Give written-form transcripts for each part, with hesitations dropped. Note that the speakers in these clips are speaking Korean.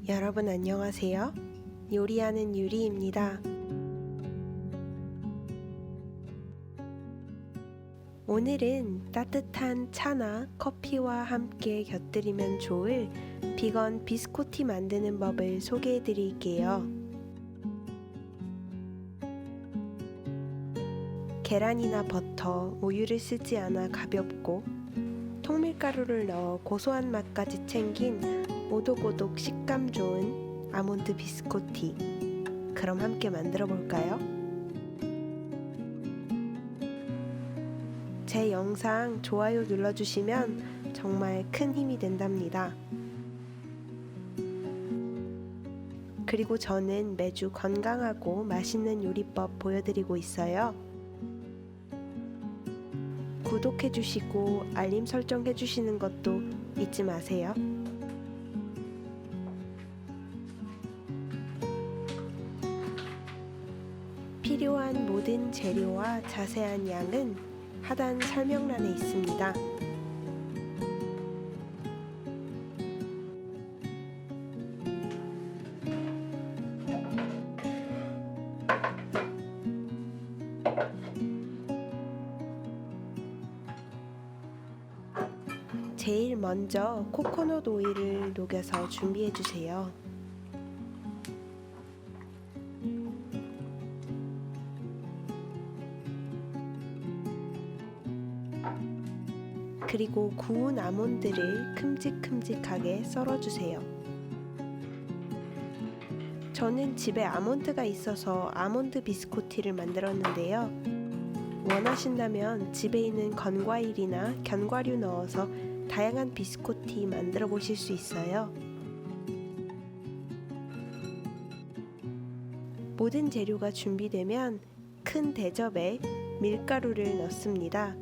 여러분 안녕하세요. 요리하는 유리입니다. 오늘은 따뜻한 차나 커피와 함께 곁들이면 좋을 비건 비스코티 만드는 법을 소개해 드릴게요. 계란이나 버터, 우유를 쓰지 않아 가볍고 통밀가루를 넣어 고소한 맛까지 챙긴 오독오독 식감 좋은 아몬드 비스코티. 그럼 함께 만들어 볼까요? 제 영상 좋아요 눌러주시면 정말 큰 힘이 된답니다. 그리고 저는 매주 건강하고 맛있는 요리법 보여드리고 있어요. 구독해주시고 알림 설정해주시는 것도 잊지 마세요. 필요한 모든 재료와 자세한 양은 하단 설명란에 있습니다. 제일 먼저 코코넛 오일을 녹여서 준비해 주세요. 그리고 구운 아몬드를 큼직큼직하게 썰어주세요. 저는 집에 아몬드가 있어서 아몬드 비스코티를 만들었는데요. 원하신다면 집에 있는 건과일이나 견과류 넣어서 다양한 비스코티 만들어 보실 수 있어요. 모든 재료가 준비되면 큰 대접에 밀가루를 넣습니다.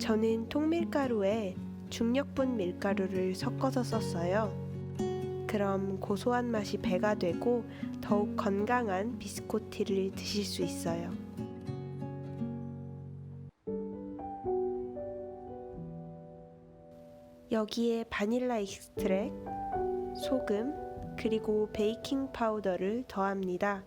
저는 통밀가루에 중력분 밀가루를 섞어서 썼어요. 그럼 고소한 맛이 배가 되고 더욱 건강한 비스코티를 드실 수 있어요. 여기에 바닐라 익스트랙, 소금, 그리고 베이킹 파우더를 더합니다.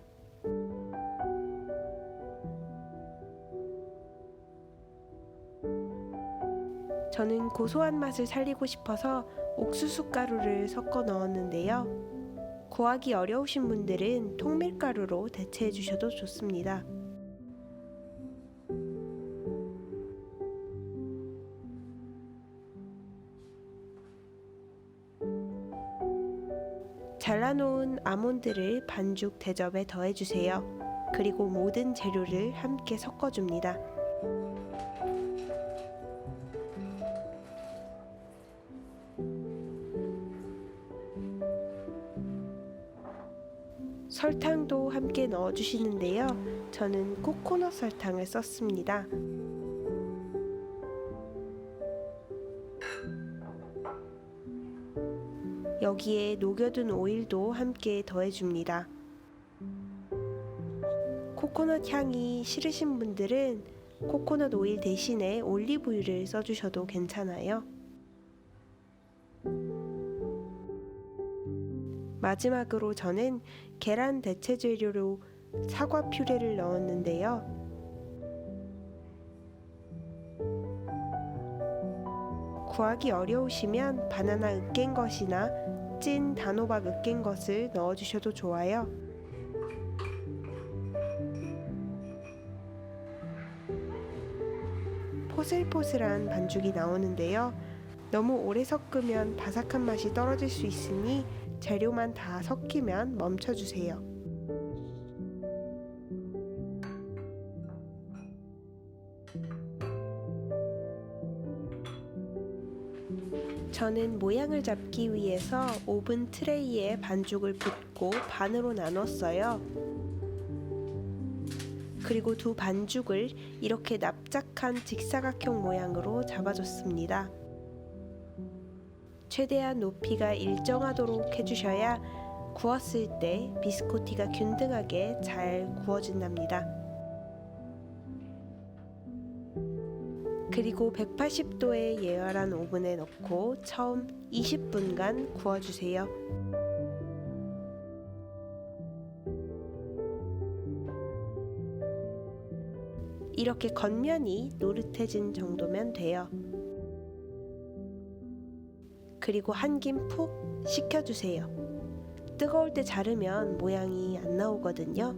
저는 고소한 맛을 살리고 싶어서 옥수수 가루를 섞어 넣었는데요. 구하기 어려우신 분들은 통밀가루로 대체해 주셔도 좋습니다. 잘라놓은 아몬드를 반죽 대접에 더해주세요. 그리고 모든 재료를 함께 섞어줍니다. 설탕도 함께 넣어주시는데요. 저는 코코넛 설탕을 썼습니다. 여기에 녹여둔 오일도 함께 더해줍니다. 코코넛 향이 싫으신 분들은 코코넛 오일 대신에 올리브유를 써주셔도 괜찮아요. 마지막으로 저는 계란 대체 재료로 사과 퓨레를 넣었는데요. 구하기 어려우시면 바나나 으깬 것이나 찐 단호박 으깬 것을 넣어주셔도 좋아요. 포슬포슬한 반죽이 나오는데요. 너무 오래 섞으면 바삭한 맛이 떨어질 수 있으니 재료만 다 섞이면 멈춰주세요. 저는 모양을 잡기 위해서 오븐 트레이에 반죽을 붓고 반으로 나눴어요. 그리고 두 반죽을 이렇게 납작한 직사각형 모양으로 잡아줬습니다. 최대한 높이가 일정하도록 해주셔야 구웠을 때 비스코티가 균등하게 잘 구워진답니다. 그리고 180도의 예열한 오븐에 넣고 처음 20분간 구워주세요. 이렇게 겉면이 노릇해진 정도면 돼요. 그리고 한 김 푹 식혀주세요. 뜨거울 때 자르면 모양이 안 나오거든요.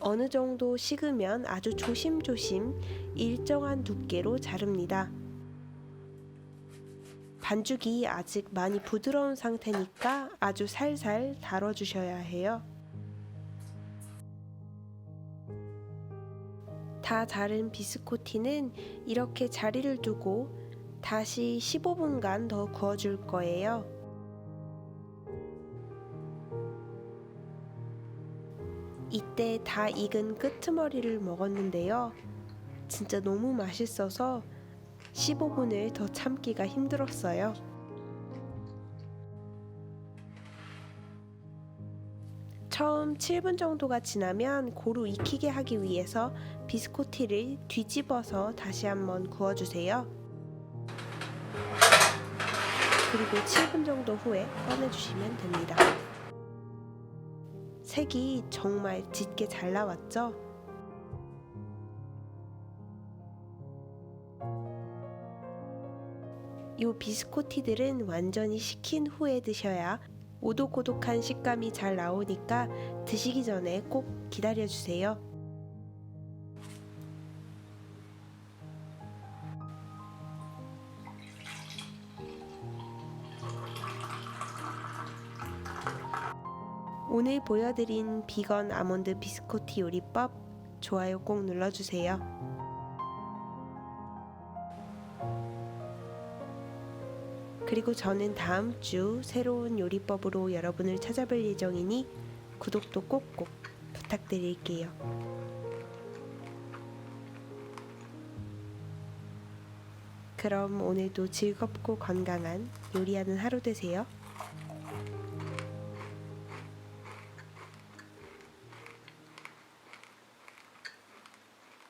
어느 정도 식으면 아주 조심조심 일정한 두께로 자릅니다. 반죽이 아직 많이 부드러운 상태니까 아주 살살 다뤄주셔야 해요. 다 자른 비스코티는 이렇게 자리를 두고 다시 15분간 더 구워줄 거예요. 이때 다 익은 끄트머리를 먹었는데요. 진짜 너무 맛있어서 15분을 더 참기가 힘들었어요. 처음 7분 정도가 지나면 고루 익히게 하기 위해서 비스코티를 뒤집어서 다시 한번 구워주세요. 그리고 7분 정도 후에 꺼내주시면 됩니다. 색이 정말 짙게 잘 나왔죠? 이 비스코티들은 완전히 식힌 후에 드셔야 오독오독한 식감이 잘 나오니까 드시기 전에 꼭 기다려주세요. 오늘 보여드린 비건 아몬드 비스코티 요리법 좋아요 꼭 눌러주세요. 그리고 저는 다음 주 새로운 요리법으로 여러분을 찾아뵐 예정이니 구독도 꼭꼭 부탁드릴게요. 그럼 오늘도 즐겁고 건강한 요리하는 하루 되세요.